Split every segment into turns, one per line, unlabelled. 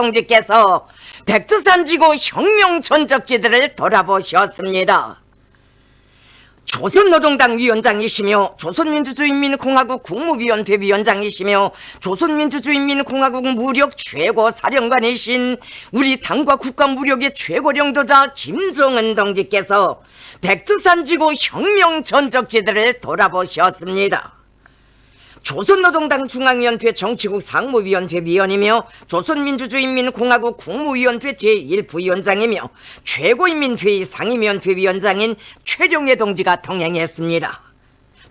동지께서 백두산지구 혁명 전적지들을 돌아보셨습니다. 조선노동당 위원장이시며 조선민주주의인민공화국 국무위원회 위원장이시며 조선민주주의인민공화국 무력 최고사령관이신 우리 당과 국가 무력의 최고령도자 김정은 동지께서 백두산지구 혁명 전적지들을 돌아보셨습니다. 조선노동당 중앙위원회 정치국 상무위원회 위원이며 조선민주주의인민공화국 국무위원회 제1부위원장이며 최고인민회의 상임위원회 위원장인 최룡해 동지가 동행했습니다.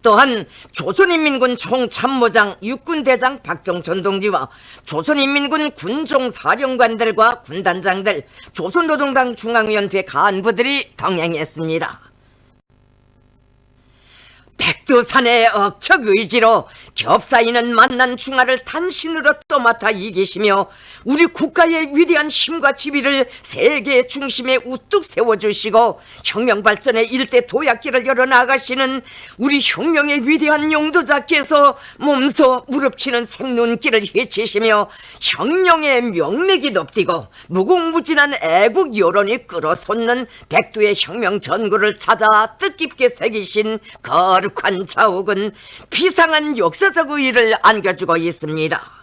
또한 조선인민군 총참모장 육군대장 박정천 동지와 조선인민군 군종사령관들과 군단장들, 조선노동당 중앙위원회 간부들이 동행했습니다. 백두산의 억척 의지로 겹사이는 만난 중화를 단신으로 떠맡아 이기시며 우리 국가의 위대한 힘과 지위를 세계의 중심에 우뚝 세워주시고 혁명 발전의 일대 도약길을 열어나가시는 우리 혁명의 위대한 용도자께서 몸소 무릎치는 생눈길을 헤치시며 혁명의 명맥이 높디고 무궁무진한 애국 여론이 끌어솟는 백두의 혁명 전구를 찾아 뜻깊게 새기신 거룩한 자욱은 비상한 역사적 의의를 안겨주고 있습니다.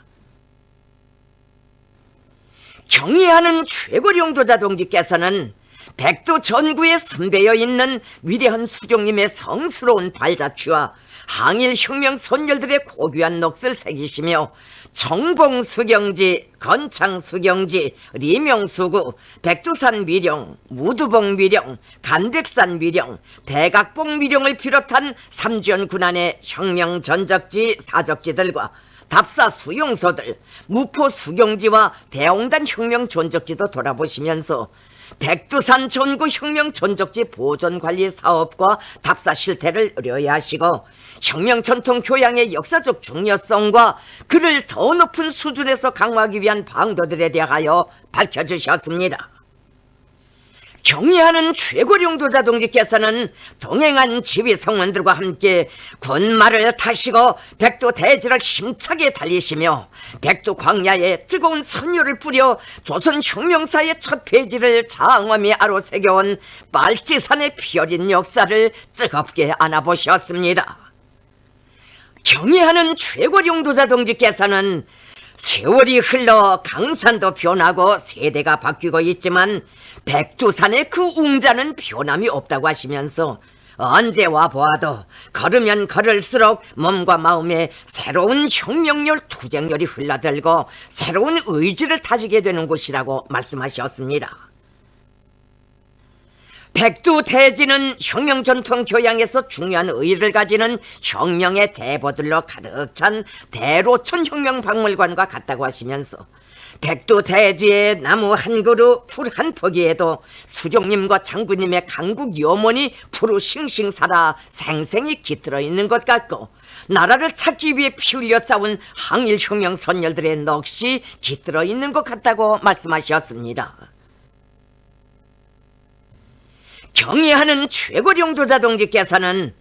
경의하는 최고령도자 동지께서는 백두 전구에 선배여 있는 위대한 수령님의 성스러운 발자취와 항일 혁명 선열들의 고귀한 넋을 새기시며 정봉 수경지, 건창 수경지, 리명수구, 백두산 미령, 무두봉 미령, 간백산 미령, 대각봉 미령을 비롯한 삼지연 군안의 혁명 전적지 사적지들과 답사 수용소들, 무포 수경지와 대홍단 혁명 전적지도 돌아보시면서 백두산 전구 혁명 전적지 보존관리 사업과 답사 실태를 의뢰하시고 혁명 전통 교양의 역사적 중요성과 그를 더 높은 수준에서 강화하기 위한 방도들에 대하여 밝혀주셨습니다. 경의하는 최고령도자 동지께서는 동행한 지휘성원들과 함께 군마를 타시고 백두 대지를 힘차게 달리시며 백두 광야에 뜨거운 선율을 뿌려 조선 혁명사의 첫 페이지를 장엄히 아로새겨온 빨치산의 피어진 역사를 뜨겁게 안아보셨습니다. 경의하는 최고령도자 동지께서는 세월이 흘러 강산도 변하고 세대가 바뀌고 있지만 백두산의 그 웅자는 변함이 없다고 하시면서 언제 와보아도 걸으면 걸을수록 몸과 마음에 새로운 혁명열 투쟁열이 흘러들고 새로운 의지를 다지게 되는 곳이라고 말씀하셨습니다. 백두 대지는 혁명 전통 교양에서 중요한 의의를 가지는 혁명의 제보들로 가득 찬 대로천 혁명 박물관과 같다고 하시면서 백두 대지의 나무 한 그루 풀 한 포기에도 수령님과 장군님의 강국 염원이 푸르싱싱 살아 생생히 깃들어 있는 것 같고 나라를 찾기 위해 피 흘려 싸운 항일 혁명 선열들의 넋이 깃들어 있는 것 같다고 말씀하셨습니다. 경의하는 최고령도자 동지께서는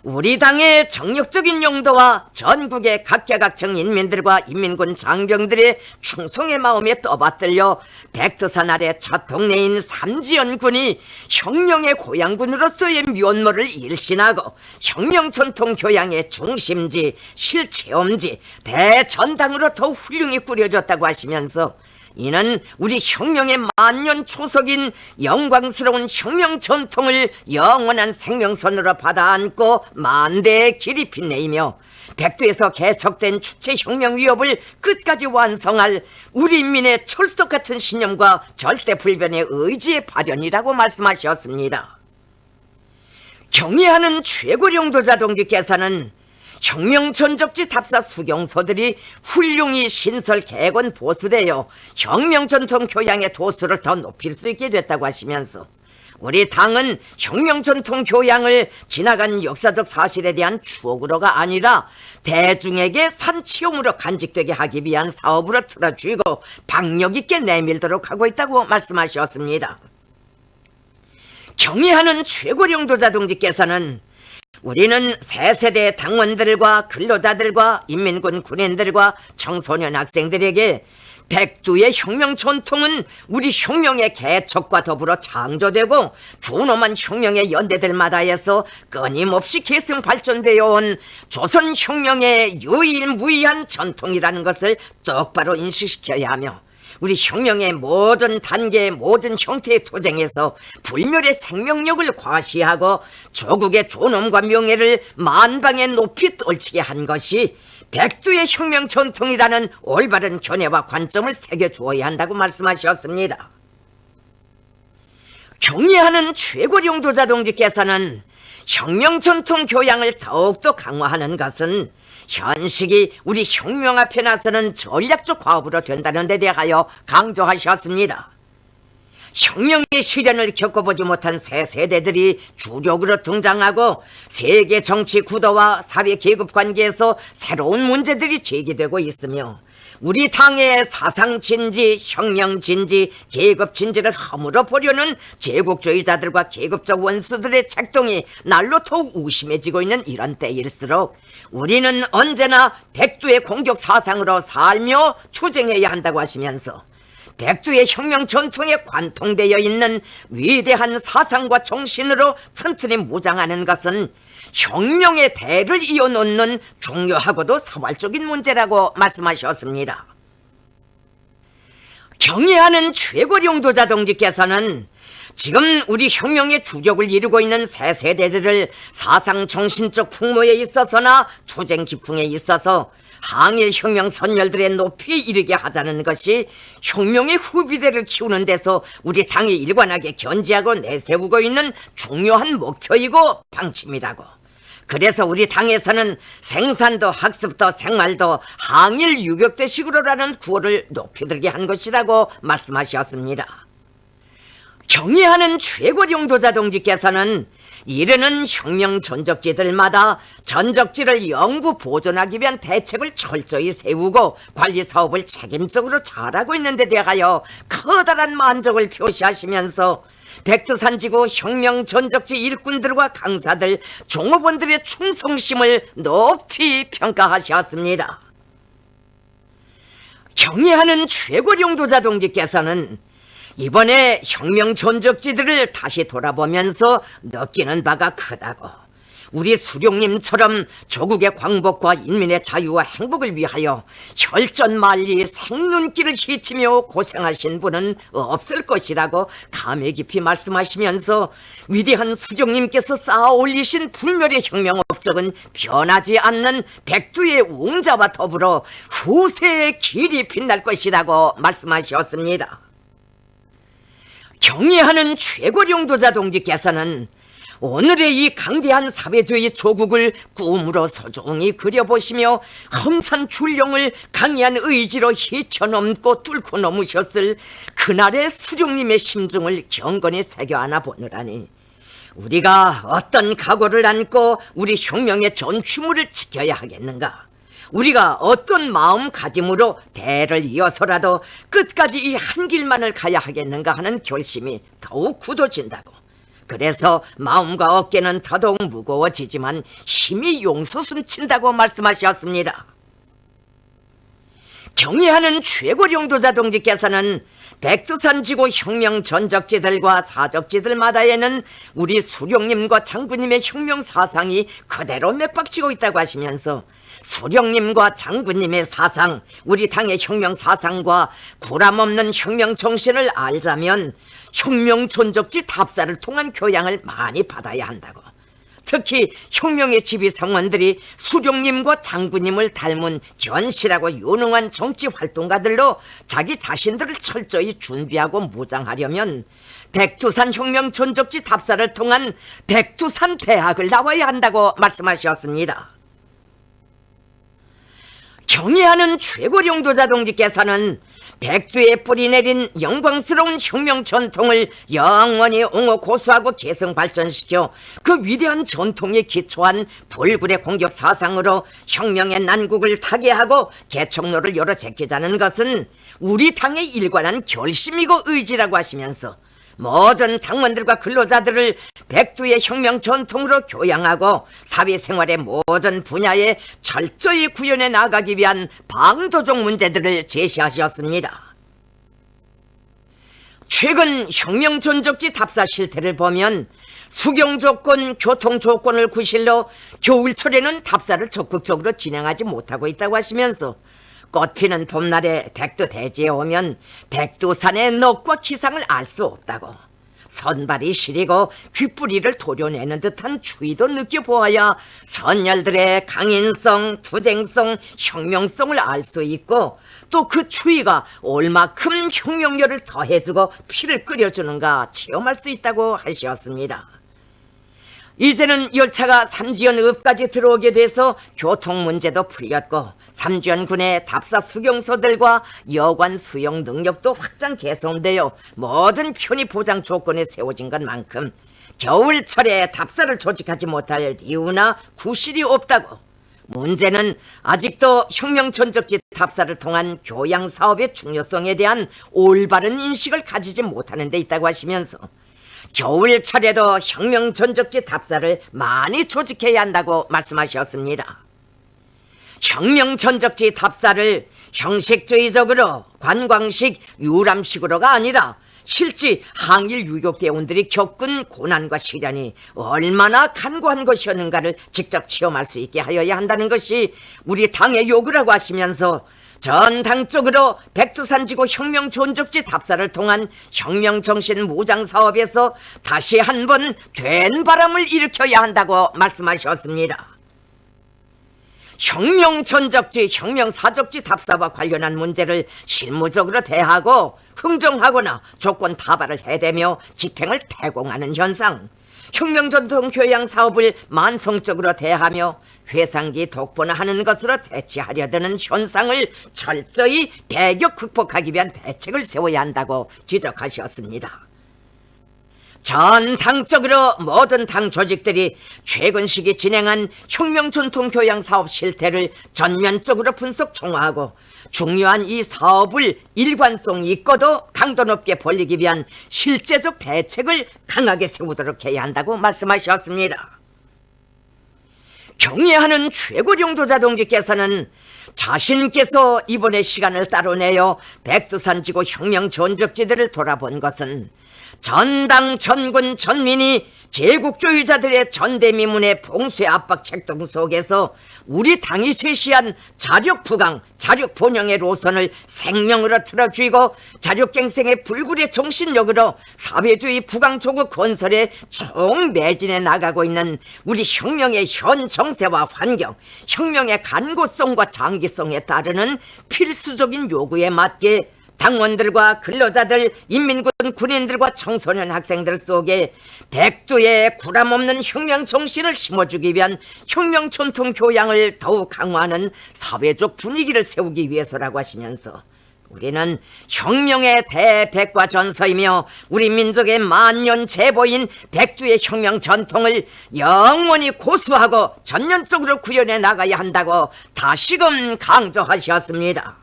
우리 당의 정력적인 용도와 전국의 각계각층 인민들과 인민군 장병들의 충성의 마음에 떠받들려 백두산 아래 첫 동네인 삼지연군이 혁명의 고향군으로서의 면모를 일신하고 혁명 전통 교양의 중심지, 실체험지, 대전당으로 더욱 훌륭히 꾸려졌다고 하시면서 이는 우리 혁명의 만년 초석인 영광스러운 혁명 전통을 영원한 생명선으로 받아안고 만대의 길이 빛내이며 백두에서 개척된 주체혁명 위협을 끝까지 완성할 우리 인민의 철석 같은 신념과 절대불변의 의지의 발현이라고 말씀하셨습니다. 경의하는 최고령도자 동지께서는 혁명 전적지 답사 수경소들이 훌륭히 신설 개건 보수되어 혁명 전통 교양의 도수를 더 높일 수 있게 됐다고 하시면서 우리 당은 혁명 전통 교양을 지나간 역사적 사실에 대한 추억으로가 아니라 대중에게 산치용으로 간직되게 하기 위한 사업으로 틀어주고 박력 있게 내밀도록 하고 있다고 말씀하셨습니다. 경의하는 최고령도자 동지께서는 우리는 새 세대 당원들과 근로자들과 인민군 군인들과 청소년 학생들에게 백두의 혁명 전통은 우리 혁명의 개척과 더불어 창조되고 준엄한 혁명의 연대들마다에서 끊임없이 계승 발전되어 온 조선 혁명의 유일무이한 전통이라는 것을 똑바로 인식시켜야 하며, 우리 혁명의 모든 단계, 모든 형태의 투쟁에서 불멸의 생명력을 과시하고 조국의 존엄과 명예를 만방에 높이 떨치게 한 것이 백두의 혁명 전통이라는 올바른 견해와 관점을 새겨주어야 한다고 말씀하셨습니다. 경애하는 최고령도자 동지께서는 혁명 전통 교양을 더욱더 강화하는 것은 현식이 우리 혁명 앞에 나서는 전략적 과업으로 된다는 데 대하여 강조하셨습니다. 혁명의 시련을 겪어보지 못한 새 세대들이 주력으로 등장하고 세계 정치 구도와 사회 계급 관계에서 새로운 문제들이 제기되고 있으며, 우리 당의 사상 진지, 혁명 진지, 계급 진지를 허물어 보려는 제국주의자들과 계급적 원수들의 책동이 날로 더욱 우심해지고 있는 이런 때일수록 우리는 언제나 백두의 공격 사상으로 살며 투쟁해야 한다고 하시면서, 백두의 혁명 전통에 관통되어 있는 위대한 사상과 정신으로 튼튼히 무장하는 것은 혁명의 대를 이어놓는 중요하고도 사활적인 문제라고 말씀하셨습니다. 경애하는 최고령도자 동지께서는 지금 우리 혁명의 주력을 이루고 있는 새 세대들을 사상 정신적 풍모에 있어서나 투쟁 기풍에 있어서 항일 혁명 선열들의 높이에 이르게 하자는 것이 혁명의 후비대를 키우는 데서 우리 당이 일관하게 견지하고 내세우고 있는 중요한 목표이고 방침이라고. 그래서 우리 당에서는 생산도 학습도 생활도 항일 유격대식으로라는 구호를 높이 들게 한 것이라고 말씀하셨습니다. 경애하는 최고령도자 동지께서는 이르는 혁명 전적지들마다 전적지를 영구 보존하기 위한 대책을 철저히 세우고 관리사업을 책임적으로 잘하고 있는 데 대하여 커다란 만족을 표시하시면서 백두산지구 혁명 전적지 일꾼들과 강사들, 종업원들의 충성심을 높이 평가하셨습니다. 경애하는 최고령도자 동지께서는 이번에 혁명 전적지들을 다시 돌아보면서 느끼는 바가 크다고, 우리 수령님처럼 조국의 광복과 인민의 자유와 행복을 위하여 혈전만리 생눈길을 헤치며 고생하신 분은 없을 것이라고 감회 깊이 말씀하시면서, 위대한 수령님께서 쌓아 올리신 불멸의 혁명 업적은 변하지 않는 백두의 웅자와 더불어 후세의 길이 빛날 것이라고 말씀하셨습니다. 경애하는 최고령도자 동지께서는 오늘의 이 강대한 사회주의 조국을 꿈으로 소중히 그려보시며 험산 출령을 강해한 의지로 헤쳐넘고 뚫고 넘으셨을 그날의 수령님의 심중을 경건히 새겨 안아 보느라니, 우리가 어떤 각오를 안고 우리 혁명의 전취물을 지켜야 하겠는가, 우리가 어떤 마음가짐으로 대를 이어서라도 끝까지 이 한 길만을 가야 하겠는가 하는 결심이 더욱 굳어진다고. 그래서 마음과 어깨는 더더욱 무거워지지만 힘이 용솟음친다고 말씀하셨습니다. 경애하는 최고령도자 동지께서는 백두산지구 혁명 전적지들과 사적지들마다에는 우리 수령님과 장군님의 혁명 사상이 그대로 맥박치고 있다고 하시면서, 수령님과 장군님의 사상, 우리 당의 혁명 사상과 구람없는 혁명 정신을 알자면 혁명 전적지 답사를 통한 교양을 많이 받아야 한다고. 특히 혁명의 지휘성원들이 수령님과 장군님을 닮은 견실하고 유능한 정치 활동가들로 자기 자신들을 철저히 준비하고 무장하려면 백두산 혁명 전적지 답사를 통한 백두산 대학을 나와야 한다고 말씀하셨습니다. 경애하는 최고령도자 동지께서는 백두에 뿌리 내린 영광스러운 혁명 전통을 영원히 옹호 고수하고 계승 발전시켜 그 위대한 전통에 기초한 불굴의 공격 사상으로 혁명의 난국을 타개하고 개척로를 열어 제끼자는 것은 우리 당의 일관한 결심이고 의지라고 하시면서, 모든 당원들과 근로자들을 백두의 혁명 전통으로 교양하고 사회생활의 모든 분야에 철저히 구현해 나가기 위한 방도적 문제들을 제시하셨습니다. 최근 혁명 전적지 답사 실태를 보면 수경 조건, 교통 조건을 구실로 겨울철에는 답사를 적극적으로 진행하지 못하고 있다고 하시면서 꽃피는 봄날에 백두 대지에 오면 백두산의 넋과 기상을 알 수 없다고, 선발이 시리고 귓뿌리를 도려내는 듯한 추위도 느껴보아야 선열들의 강인성, 투쟁성, 혁명성을 알 수 있고 또 그 추위가 얼마큼 혁명열을 더해주고 피를 끓여주는가 체험할 수 있다고 하셨습니다. 이제는 열차가 삼지연읍까지 들어오게 돼서 교통 문제도 풀렸고 삼지연군의 답사 수경소들과 여관 수용 능력도 확장 개선되어 모든 편의 보장 조건에 세워진 것만큼 겨울철에 답사를 조직하지 못할 이유나 구실이 없다고, 문제는 아직도 혁명 전적지 답사를 통한 교양 사업의 중요성에 대한 올바른 인식을 가지지 못하는 데 있다고 하시면서 겨울철에도 혁명 전적지 답사를 많이 조직해야 한다고 말씀하셨습니다. 혁명 전적지 답사를 형식주의적으로 관광식 유람식으로가 아니라 실제 항일 유교대원들이 겪은 고난과 시련이 얼마나 간고한 것이었는가를 직접 체험할 수 있게 하여야 한다는 것이 우리 당의 요구라고 하시면서 전당적으로 백두산지구 혁명 전적지 답사를 통한 혁명정신 무장사업에서 다시 한번 된 바람을 일으켜야 한다고 말씀하셨습니다. 혁명 전적지, 혁명 사적지 답사와 관련한 문제를 실무적으로 대하고 흥정하거나 조건 타발을 해대며 집행을 태공하는 현상, 혁명 전통 교양 사업을 만성적으로 대하며 회상기 독보화하는 것으로 대치하려 드는 현상을 철저히 배격 극복하기 위한 대책을 세워야 한다고 지적하셨습니다. 전당적으로 모든 당 조직들이 최근 시기 진행한 혁명 전통 교양 사업 실태를 전면적으로 분석 총화하고 중요한 이 사업을 일관성 있고도 강도 높게 벌리기 위한 실제적 대책을 강하게 세우도록 해야 한다고 말씀하셨습니다. 경애하는 최고령도자 동지께서는 자신께서 이번에 시간을 따로 내어 백두산지구 혁명 전적지들을 돌아본 것은 전당 전군 전민이 제국주의자들의 전대미문의 봉쇄 압박 책동 속에서 우리 당이 제시한 자력부강, 자력본영의 노선을 생명으로 틀어쥐고 자력갱생의 불굴의 정신력으로 사회주의 부강조국 건설에 총매진해 나가고 있는 우리 혁명의 현 정세와 환경, 혁명의 간고성과 장기성에 따르는 필수적인 요구에 맞게 당원들과 근로자들, 인민군 군인들과 청소년 학생들 속에 백두의 구람없는 혁명 정신을 심어주기 위한 혁명 전통 교양을 더욱 강화하는 사회적 분위기를 세우기 위해서라고 하시면서 우리는 혁명의 대백과 전서이며 우리 민족의 만년 제보인 백두의 혁명 전통을 영원히 고수하고 전면적으로 구현해 나가야 한다고 다시금 강조하셨습니다.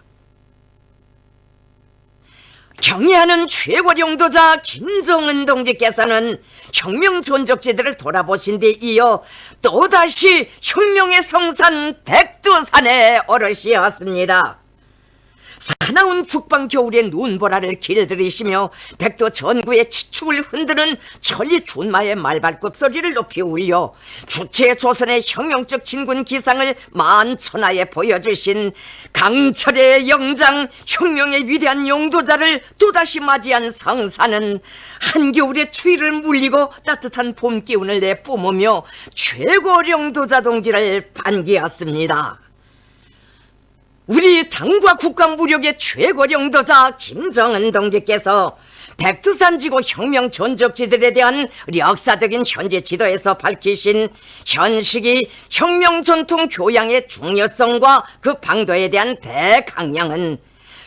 경애하는 최고령도자 김정은 동지께서는 혁명 전적지들을 돌아보신 데 이어 또다시 혁명의 성산 백두산에 오르시었습니다. 사나운 북방 겨울의 눈보라를 길들이시며 백두 전구의 치축을 흔드는 천리 준마의 말발굽 소리를 높이 울려 주체 조선의 혁명적 진군 기상을 만천하에 보여주신 강철의 영장, 혁명의 위대한 용도자를 또다시 맞이한 성산은 한겨울의 추위를 물리고 따뜻한 봄 기운을 내뿜으며 최고령도자 동지를 반기었습니다. 우리 당과 국가 무력의 최고령도자 김정은 동지께서 백두산지구 혁명 전적지들에 대한 역사적인 현재 지도에서 밝히신 현시기 혁명 전통 교양의 중요성과 그 방도에 대한 대강령은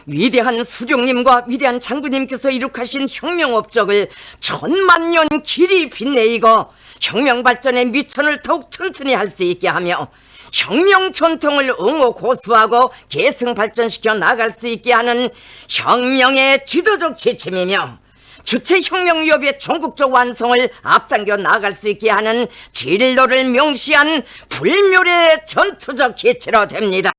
위대한 수령님과 위대한 장군님께서 이룩하신 혁명 업적을 천만년 길이 빛내이고 혁명 발전의 미천을 더욱 튼튼히 할 수 있게 하며 혁명 전통을 옹호 고수하고 계승 발전시켜 나갈 수 있게 하는 혁명의 지도적 지침이며 주체 혁명 위협의 전국적 완성을 앞당겨 나아갈 수 있게 하는 진로를 명시한 불멸의 전투적 기체로 됩니다.